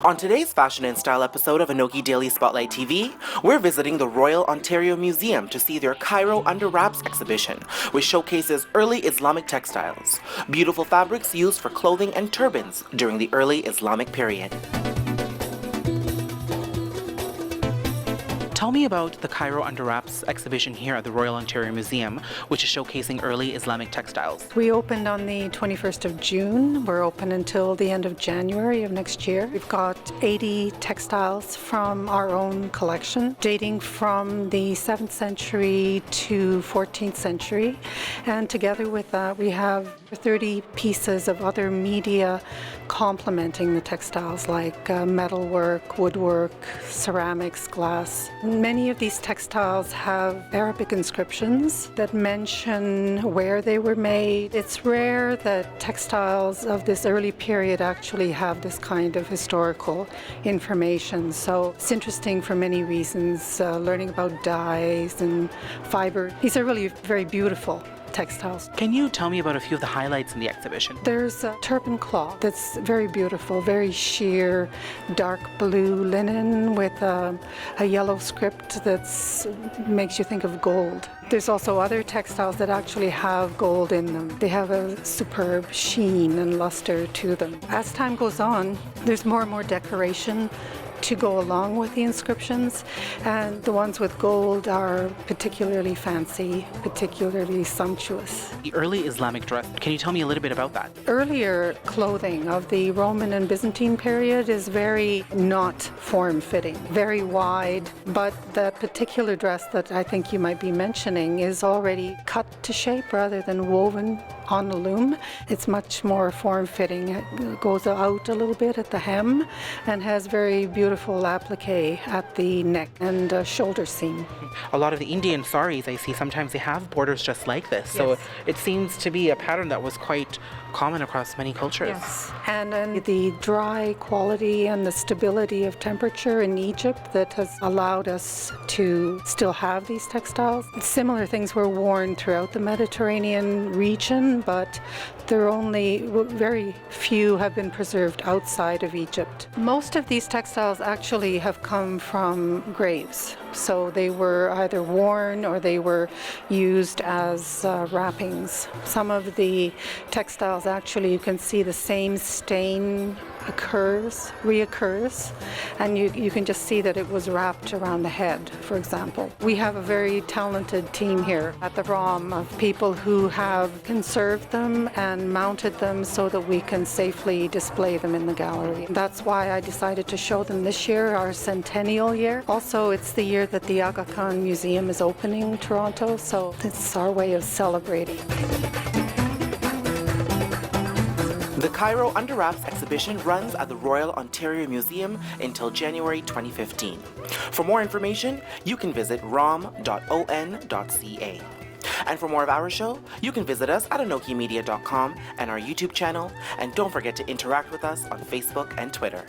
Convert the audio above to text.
On today's fashion and style episode of ANOKHI Daily Spotlight TV, we're visiting the Royal Ontario Museum to see their Cairo Under Wraps exhibition, which showcases early Islamic textiles, beautiful fabrics used for clothing and turbans during the early Islamic period. Tell me about the Cairo Under Wraps exhibition here at the Royal Ontario Museum, which is showcasing early Islamic textiles. We opened on the 21st of June. We're open until the end of January of next year. We've got 80 textiles from our own collection, dating from the 7th century to 14th century. And together with that, we have 30 pieces of other media complementing the textiles, like metalwork, woodwork, ceramics, glass. Many of these textiles have Arabic inscriptions that mention where they were made. It's rare that textiles of this early period actually have this kind of historical information. So it's interesting for many reasons, learning about dyes and fiber. These are really very beautiful textiles. Can you tell me about a few of the highlights in the exhibition? There's a turban cloth that's very beautiful, very sheer, dark blue linen with a yellow script that makes you think of gold. There's also other textiles that actually have gold in them. They have a superb sheen and luster to them. As time goes on, there's more and more decoration to go along with the inscriptions, and the ones with gold are particularly fancy, particularly sumptuous. The early Islamic dress, can you tell me a little bit about that? Earlier clothing of the Roman and Byzantine period is very not form-fitting, very wide, but that particular dress that I think you might be mentioning is already cut to shape rather than woven on the loom. It's much more form-fitting. It goes out a little bit at the hem and has very beautiful applique at the neck and shoulder seam. A lot of the Indian saris I see, sometimes they have borders just like this. So Yes. it seems to be a pattern that was quite common across many cultures. Yes, and the dry quality and the stability of temperature in Egypt that has allowed us to still have these textiles. Similar things were worn throughout the Mediterranean region, but very few have been preserved outside of Egypt. Most of these textiles actually have come from graves. So they were either worn or they were used as wrappings. Some of the textiles actually, you can see the same stain reoccurs, and you can just see that it was wrapped around the head, for example. We have a very talented team here at the ROM of people who have conserved them and mounted them so that we can safely display them in the gallery. That's why I decided to show them this year, our centennial year. Also, it's the year that the Aga Khan Museum is opening in Toronto, so it's our way of celebrating. The Cairo Under Wraps exhibition runs at the Royal Ontario Museum until January 2015. For more information, you can visit rom.on.ca. And for more of our show, you can visit us at anokhimedia.com and our YouTube channel, and don't forget to interact with us on Facebook and Twitter.